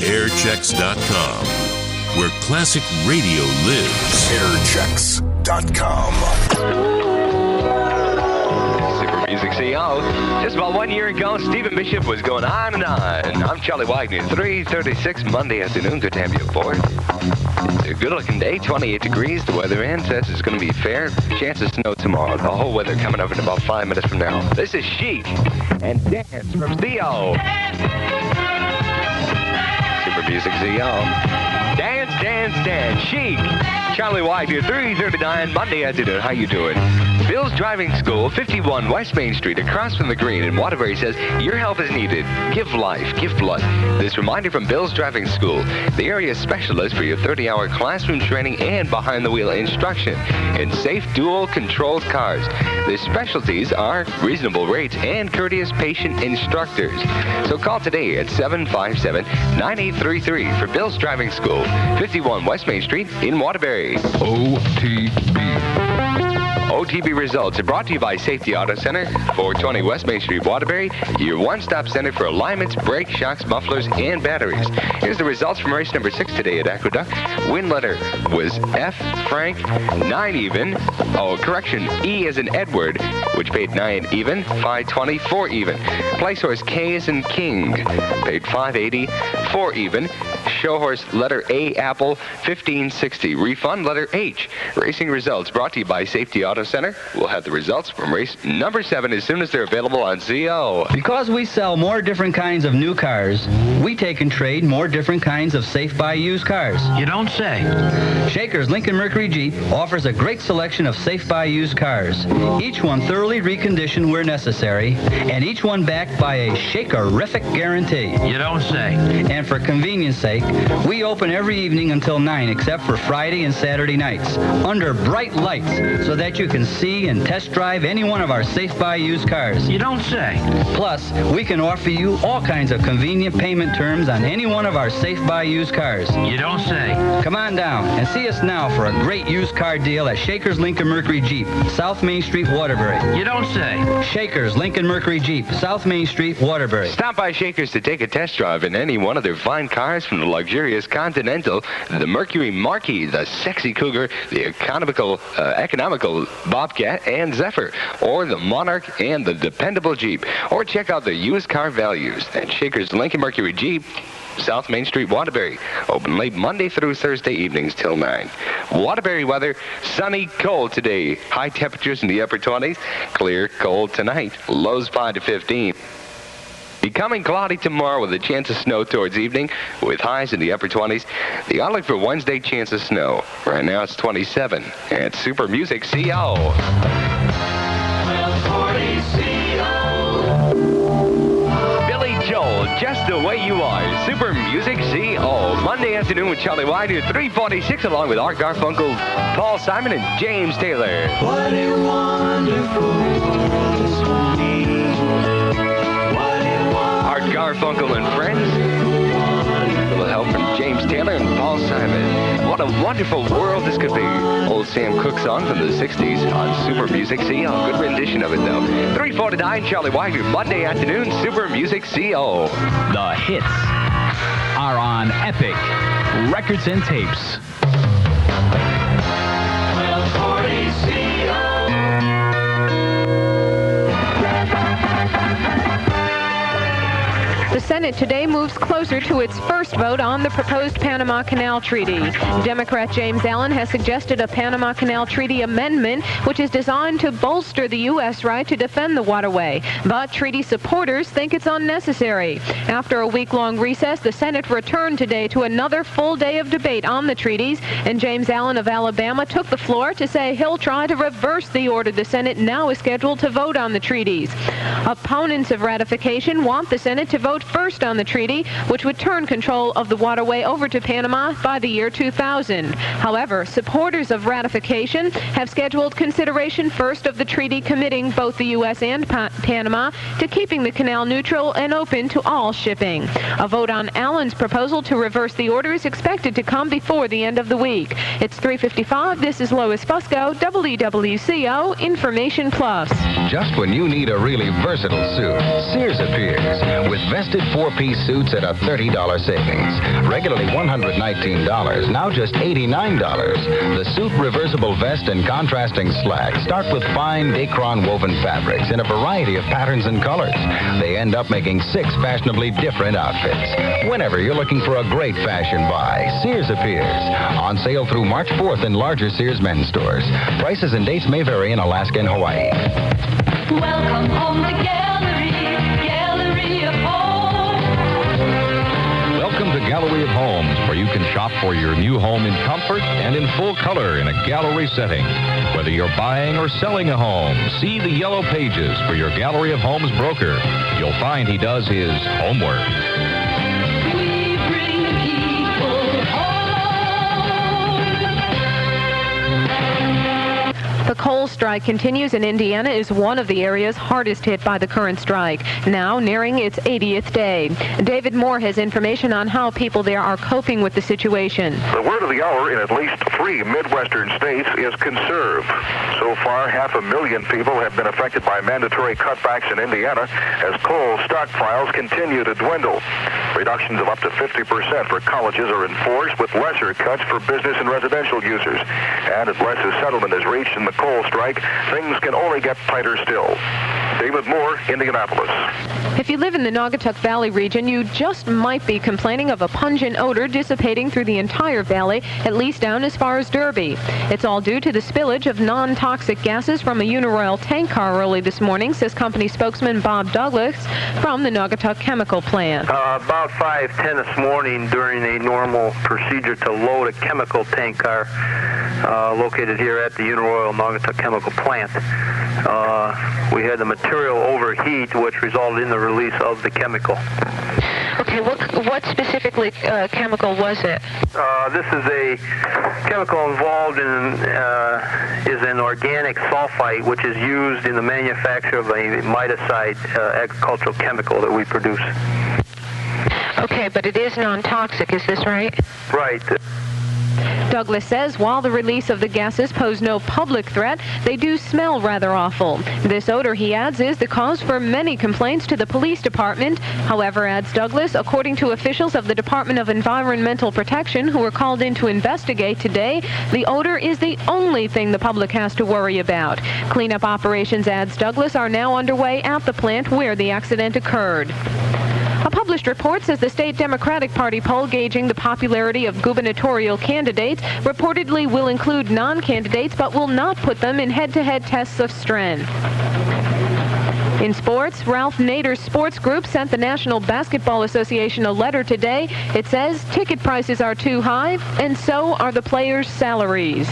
airchecks.com, where classic radio lives. airchecks.com. Music CO. Just about 1 year ago, Stephen Bishop was going on and on. I'm Charlie Wagner, 3:36 Monday afternoon. Good to have you aboard. It's a good-looking day, 28 degrees. The weatherman says it's going to be fair. Chance of snow tomorrow. The whole weather coming up in about 5 minutes from now. This is Chic and Dance from CO. Super Music CO. Dance, dance, dance. Chic. Charlie Wagner, 3:39 Monday afternoon. How you doing? Bill's Driving School, 51 West Main Street, across from the Green in Waterbury, says your help is needed. Give life, give blood. This reminder from Bill's Driving School, the area specialist for your 30-hour classroom training and behind-the-wheel instruction in safe dual-controlled cars. Their specialties are reasonable rates and courteous patient instructors. So call today at 757-9833 for Bill's Driving School, 51 West Main Street in Waterbury. OTB results are brought to you by Safety Auto Center, 420 West Main Street, Waterbury, your one-stop center for alignments, brakes, shocks, mufflers, and batteries. Here's the results from race number 6 today at Aqueduct. Win letter was F, Frank, 9 even. Oh, correction, E as in Edward, which paid 9 even, 520, 4 even. Place horse K as in King, paid 580, 4 even. Show horse letter A, Apple, 1560. Refund letter H. Racing results brought to you by Safety Auto Center. We'll have the results from race number 7 as soon as they're available on CO. Because we sell more different kinds of new cars, we take and trade more different kinds of safe-buy used cars. You don't say. Shaker's Lincoln Mercury Jeep offers a great selection of safe-buy used cars, each one thoroughly reconditioned where necessary, and each one backed by a Shakerific guarantee. You don't say. And for convenience sake, we open every evening until 9 except for Friday and Saturday nights, under bright lights, so that you can see and test drive any one of our safe-buy used cars. You don't say. Plus, we can offer you all kinds of convenient payment terms on any one of our safe-buy used cars. You don't say. Come on down and see us now for a great used car deal at Shaker's Lincoln Mercury Jeep, South Main Street, Waterbury. You don't say. Shaker's Lincoln Mercury Jeep, South Main Street, Waterbury. Stop by Shaker's to take a test drive in any one of their fine cars, from the luxurious Continental, the Mercury Marquis, the sexy Cougar, the economical Bobcat and Zephyr, or the Monarch and the dependable Jeep. Or check out the used car values at Shaker's Lincoln Mercury Jeep, South Main Street, Waterbury. Open late Monday through Thursday evenings till 9. Waterbury weather, sunny, cold today. High temperatures in the upper 20s. Clear, cold tonight. Lows 5 to 15. Becoming cloudy tomorrow with a chance of snow towards evening with highs in the upper 20s. The outlook for Wednesday, chance of snow. Right now it's 27 at Super Music CO. 1240 Billy Joel, Just the Way You Are. Super Music CO. Monday afternoon with Charlie Wagner, 3:46, along with Art Garfunkel, Paul Simon, and James Taylor. What a wonderful world this will be. Art Garfunkel and friends. A little help from James Taylor and Paul Simon. What a wonderful world this could be. Old Sam Cooke song from the 60s on Super Music CO. Good rendition of it, though. 3:49, Charlie Wagner, Monday afternoon, Super Music CO. The hits are on Epic Records and Tapes. 1240 CO. The Senate today moves closer to its first vote on the proposed Panama Canal Treaty. Democrat James Allen has suggested a Panama Canal Treaty amendment, which is designed to bolster the U.S. right to defend the waterway. But treaty supporters think it's unnecessary. After a week-long recess, the Senate returned today to another full day of debate on the treaties, and James Allen of Alabama took the floor to say he'll try to reverse the order the Senate now is scheduled to vote on the treaties. Opponents of ratification want the Senate to vote first on the treaty, which would turn control of the waterway over to Panama by the year 2000. However, supporters of ratification have scheduled consideration first of the treaty committing both the U.S. and Panama to keeping the canal neutral and open to all shipping. A vote on Allen's proposal to reverse the order is expected to come before the end of the week. It's 3:55. This is Lois Fusco, WWCO Information Plus. Just when you need a really versatile suit, Sears appears with vested 4-piece suits at a $30 savings. Regularly $119, now just $89. The suit reversible vest and contrasting slacks start with fine Dacron woven fabrics in a variety of patterns and colors. They end up making 6 fashionably different outfits. Whenever you're looking for a great fashion buy, Sears appears. On sale through March 4th in larger Sears men's stores. Prices and dates may vary in Alaska and Hawaii. Welcome home to Gallery of Home. Welcome to Gallery of Homes, where you can shop for your new home in comfort and in full color in a gallery setting. Whether you're buying or selling a home, see the yellow pages for your Gallery of Homes broker. You'll find he does his homework. We bring people home. The coal strike continues, and Indiana is one of the areas hardest hit by the current strike, now nearing its 80th day. David Moore has information on how people there are coping with the situation. The word of the hour in at least 3 Midwestern states is conserve. So far, 500,000 people have been affected by mandatory cutbacks in Indiana as coal stockpiles continue to dwindle. Reductions of up to 50% for colleges are enforced, with lesser cuts for business and residential users. And unless a settlement is reached in the coal strike, things can only get tighter still. David Moore, Indianapolis. If you live in the Naugatuck Valley region, you just might be complaining of a pungent odor dissipating through the entire valley, at least down as far as Derby. It's all due to the spillage of non-toxic gases from a Uniroyal tank car early this morning, says company spokesman Bob Douglas from the Naugatuck Chemical Plant. About 5:10 this morning, during a normal procedure to load a chemical tank car located here at the Uniroyal Naugatuck Chemical Plant, we had the material overheat, which resulted in the release of the chemical. Okay, what specifically chemical was it? This is a chemical involved in is an organic sulfite, which is used in the manufacture of a miticide agricultural chemical that we produce. Okay, but it is non-toxic, is this right? Right. Douglas says while the release of the gases pose no public threat, they do smell rather awful. This odor, he adds, is the cause for many complaints to the police department. However, adds Douglas, according to officials of the Department of Environmental Protection who were called in to investigate today, the odor is the only thing the public has to worry about. Cleanup operations, adds Douglas, are now underway at the plant where the accident occurred. A published report says the state Democratic Party poll gauging the popularity of gubernatorial candidates reportedly will include non-candidates but will not put them in head-to-head tests of strength. In sports, Ralph Nader's sports group sent the National Basketball Association a letter today. It says ticket prices are too high, and so are the players' salaries.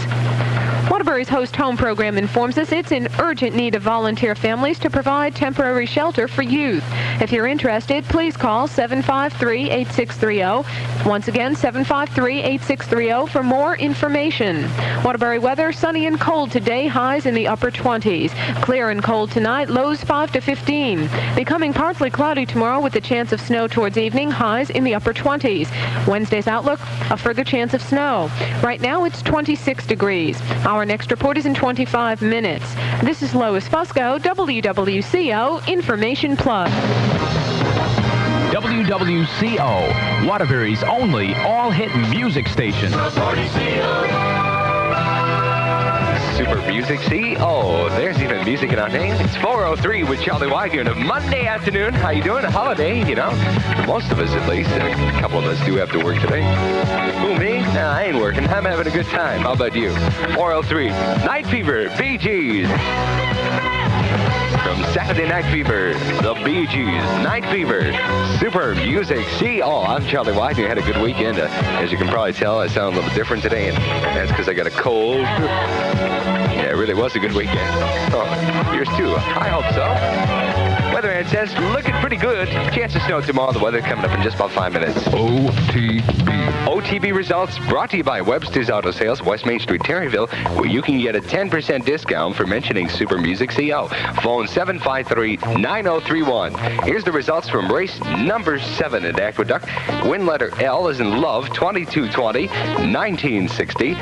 Waterbury's Host Home program informs us it's in urgent need of volunteer families to provide temporary shelter for youth. If you're interested, please call 753-8630. Once again, 753-8630 for more information. Waterbury weather, sunny and cold today, highs in the upper 20s. Clear and cold tonight, lows 5 to 15. Becoming partly cloudy tomorrow with a chance of snow towards evening, highs in the upper 20s. Wednesday's outlook, a further chance of snow. Right now, it's 26 degrees. Our next report is in 25 minutes. This is Lois Fusco, WWCO Information Plus. WWCO, Waterbury's only all-hit music station. Super Music C. Oh, there's even music in our name. It's 4:03 with Charlie Wagner on a Monday afternoon. How you doing? A holiday, you know. For most of us, at least. A couple of us do have to work today. Who, me? Nah, I ain't working. I'm having a good time. How about you? 4:03, Night Fever, Bee Gees. From Saturday Night Fever, the Bee Gees, Night Fever, Super Music C. Oh, I'm Charlie Wagner. Had a good weekend. As you can probably tell, I sound a little different today, and that's because I got a cold. Yeah, it really was a good weekend. Oh, yours too. I hope so. Weatherhead says, looking pretty good. Chance of snow tomorrow. The weather coming up in just about 5 minutes. OTB results brought to you by Webster's Auto Sales, West Main Street, Terryville, where you can get a 10% discount for mentioning Super Music CO. Phone 753-9031. Here's the results from race number 7 at Aqueduct. Win letter L is in love, 2220, 1960,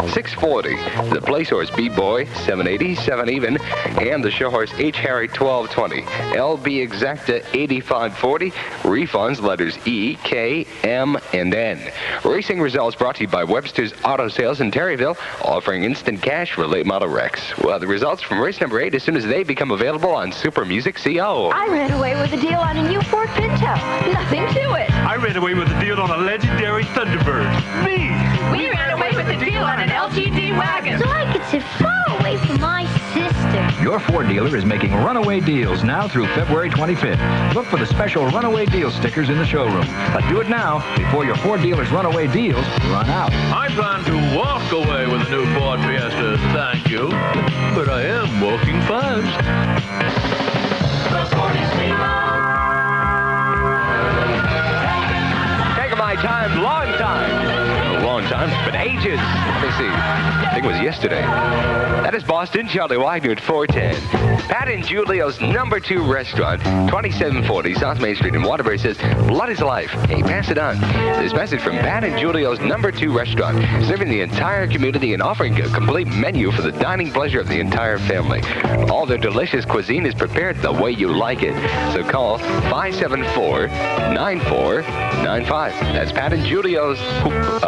640. The place horse B-Boy, 780, 7 even, and the show horse H. Harry, 1220. L be exact, 8540. Refunds, letters E, K, M, and N. Racing results brought to you by Webster's Auto Sales in Terryville, offering instant cash for late model wrecks. Well, the results from race number 8 as soon as they become available on Super Music CO. I ran away with a deal on a new Ford Pinto. Nothing to it. I ran away with a deal on a legendary Thunderbird. Me! We ran away with a deal on an LGD wagon. So I could sit far away from my sister. Your Ford dealer is making runaway deals now through February 25th. Look for the special runaway deal stickers in the showroom. But do it now before your Ford dealer's runaway deals run out. I plan to walk away with a new Ford Fiesta, thank you. But I am walking fast. Taking my time, long time, but ages. Let me see. I think it was yesterday. That is Boston, Charlie Wagner at 410. Pat and Julio's number 2 restaurant, 2740 South Main Street in Waterbury, says, blood is life. Hey, pass it on. This message from Pat and Julio's number 2 restaurant, serving the entire community and offering a complete menu for the dining pleasure of the entire family. All their delicious cuisine is prepared the way you like it. So call 574-9495. That's Pat and Julio's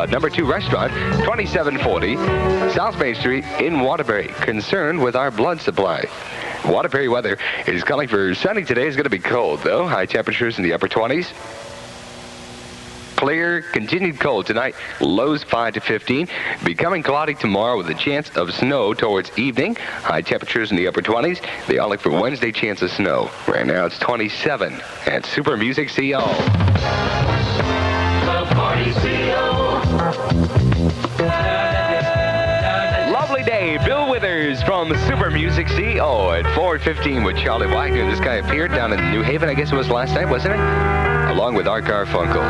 number 2 restaurant, 2740 South Main Street in Waterbury. Concerned with our blood supply. Waterbury weather is calling for sunny today. It's going to be cold, though. High temperatures in the upper 20s. Clear, continued cold tonight. Lows 5 to 15. Becoming cloudy tomorrow with a chance of snow towards evening. High temperatures in the upper 20s. They all look for Wednesday chance of snow. Right now it's 27 at Super Music CO. The Party CO. Lovely day. Bill Withers from Super Music CO at 4:15 with Charlie Wagner. This guy appeared down in New Haven, I guess it was last night, wasn't it? Along with Art Garfunkel.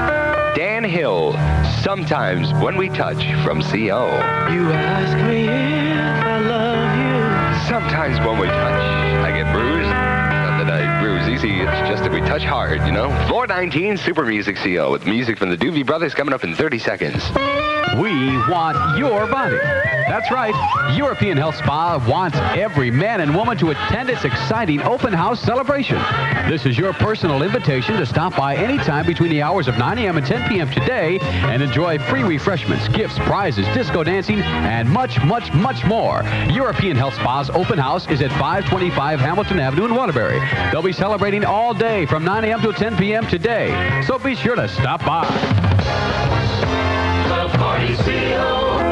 Dan Hill, Sometimes When We Touch from CO. You ask me if I love you. Sometimes when we touch, I get bruised. Not that I bruise easy, it's just that we touch hard, you know? 419 Super Music CO with music from the Doobie Brothers coming up in 30 seconds. We want your body. That's right. European Health Spa wants every man and woman to attend its exciting open house celebration. This is your personal invitation to stop by anytime between the hours of 9 a.m. and 10 p.m. today and enjoy free refreshments, gifts, prizes, disco dancing, and much, much, much more. European Health Spa's open house is at 525 Hamilton Avenue in Waterbury. They'll be celebrating all day from 9 a.m. to 10 p.m. today. So be sure to stop by. The Party CO.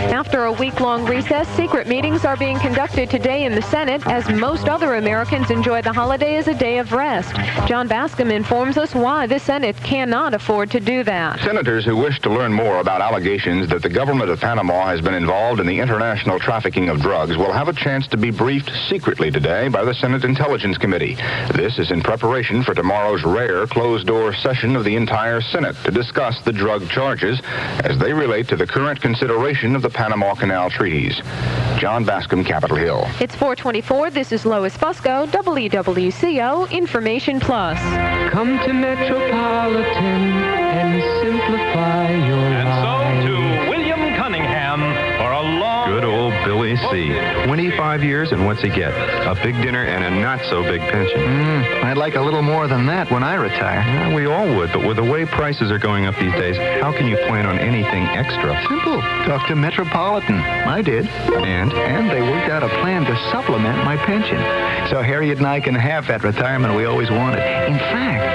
After a week-long recess, secret meetings are being conducted today in the Senate as most other Americans enjoy the holiday as a day of rest. John Bascom informs us why the Senate cannot afford to do that. Senators who wish to learn more about allegations that the government of Panama has been involved in the international trafficking of drugs will have a chance to be briefed secretly today by the Senate Intelligence Committee. This is in preparation for tomorrow's rare closed-door session of the entire Senate to discuss the drug charges as they relate to the current consideration of the Panama Canal treaties. John Bascom, Capitol Hill. It's 4:24. This is Lois Fusco, WWCO Information Plus. Come to Metropolitan and simplify your life. And so to William Cunningham for a long... Good old Billy C. 25 years, and what's he get? A big dinner and a not-so-big pension. I'd like a little more than that when I retire. Well, we all would, but with the way prices are going up these days, how can you plan on anything extra? Simple. Talk to Metropolitan. I did. And they worked out a plan to supplement my pension. So Harriet and I can have that retirement we always wanted. In fact,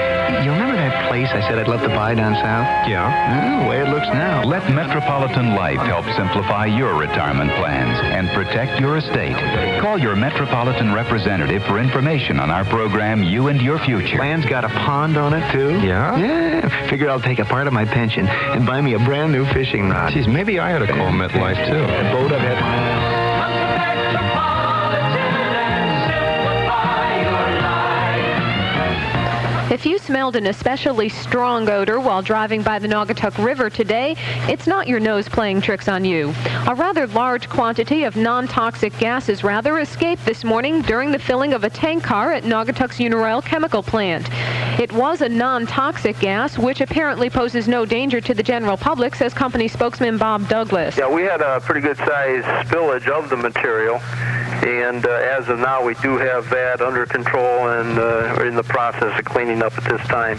you remember that place I said I'd love to buy down south? Yeah. Well, the way it looks now. Let Metropolitan Life help simplify your retirement plans and protect your estate. Call your Metropolitan representative for information on our program, You and Your Future. Plan's got a pond on it, too. Yeah? Yeah. Figure I'll take a part of my pension and buy me a brand new fishing rod. Geez, maybe I ought to call MetLife, too. The boat I've had my... If you smelled an especially strong odor while driving by the Naugatuck River today, it's not your nose playing tricks on you. A rather large quantity of non-toxic gases escaped this morning during the filling of a tank car at Naugatuck's Uniroyal chemical plant. It was a non-toxic gas, which apparently poses no danger to the general public, says company spokesman Bob Douglas. Yeah, we had a pretty good-sized spillage of the material, and as of now, we do have that under control and are in the process of cleaning up at this time.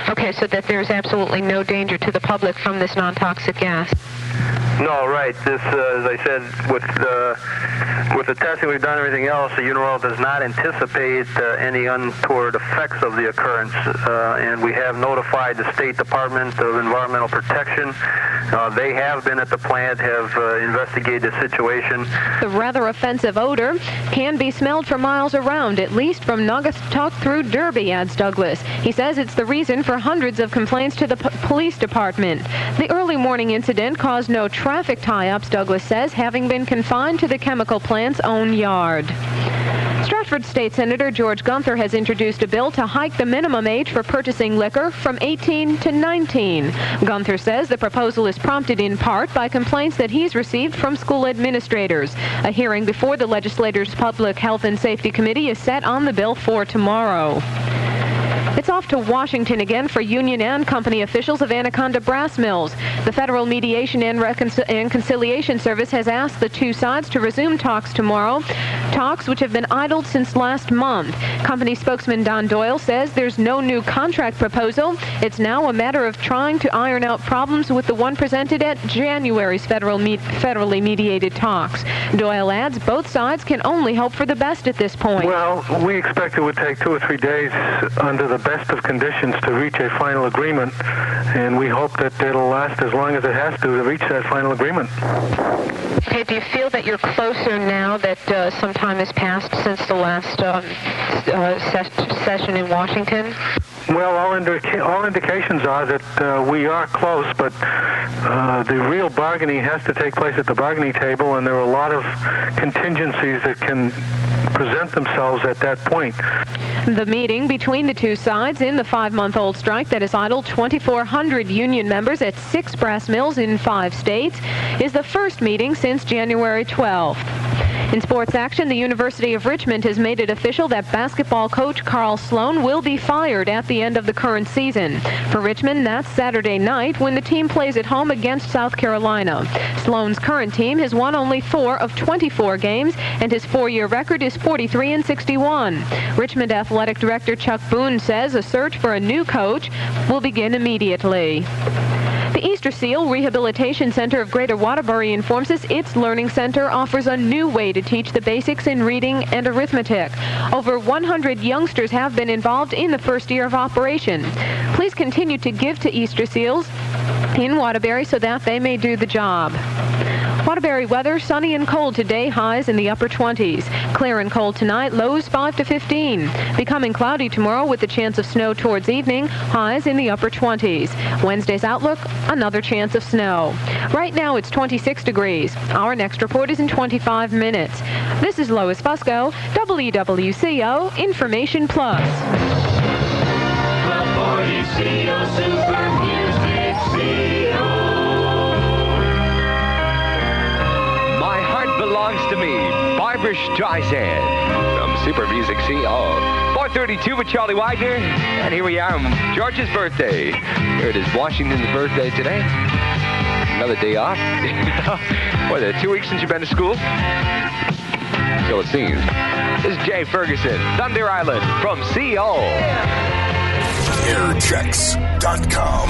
Okay, so that there's absolutely no danger to the public from this non-toxic gas. No, right. This, as I said, with the testing we've done, everything else, the Uniroyal does not anticipate any untoward effects of the occurrence, and we have notified the State Department of Environmental Protection. They have been at the plant, have investigated the situation. The rather offensive odor can be smelled for miles around, at least from Naugatuck through Derby, adds Douglas. He says it's the reason for hundreds of complaints to the police department. The early morning incident caused no traffic tie-ups, Douglas says, having been confined to the chemical plant's own yard. Stratford State Senator George Gunther has introduced a bill to hike the minimum age for purchasing liquor from 18 to 19. Gunther says the proposal is prompted in part by complaints that he's received from school administrators. A hearing before the legislature's Public Health and Safety Committee is set on the bill for tomorrow. It's off to Washington again for union and company officials of Anaconda Brass Mills. The Federal Mediation and Conciliation Service has asked the two sides to resume talks tomorrow, talks which have been idled since last month. Company spokesman Don Doyle says there's no new contract proposal. It's now a matter of trying to iron out problems with the one presented at January's federally mediated talks. Doyle adds both sides can only hope for the best at this point. Well, we expect it would take 2 or 3 days under the best of conditions to reach a final agreement, and we hope that it'll last as long as it has to reach that final agreement. Okay, do you feel that you're closer now that some time has passed since the last session in Washington? Well, all indications are that we are close, but the real bargaining has to take place at the bargaining table, and there are a lot of contingencies that can present themselves at that point. The meeting between the two sides in the 5-month-old strike that has idled 2,400 union members at 6 brass mills in 5 states is the first meeting since January 12th. In sports action, the University of Richmond has made it official that basketball coach Carl Sloan will be fired at the end of the current season. For Richmond, that's Saturday night when the team plays at home against South Carolina. Sloan's current team has won only 4 of 24 games, and his 4-year record is 43-61. Richmond Athletic Director Chuck Boone says a search for a new coach will begin immediately. The Easter Seal Rehabilitation Center of Greater Waterbury informs us its Learning Center offers a new way to teach the basics in reading and arithmetic. Over 100 youngsters have been involved in the first year of operation. Please continue to give to Easter Seals in Waterbury so that they may do the job. Waterbury weather, sunny and cold today, highs in the upper 20s. Clear and cold tonight, lows 5 to 15. Becoming cloudy tomorrow with a chance of snow towards evening, highs in the upper 20s. Wednesday's outlook, another chance of snow. Right now it's 26 degrees. Our next report is in 25 minutes. This is Lois Fusco, WWCO Information Plus. WWCO Super Music CO. Belongs to me, Barbra Streisand from Super Music CO. 4:32 with Charlie Wagner, and here we are on George's birthday. Here it is, Washington's birthday today. Another day off. What, 2 weeks since you've been to school? So it seems. This is Jay Ferguson, Thunder Island from CO. Airchecks.com.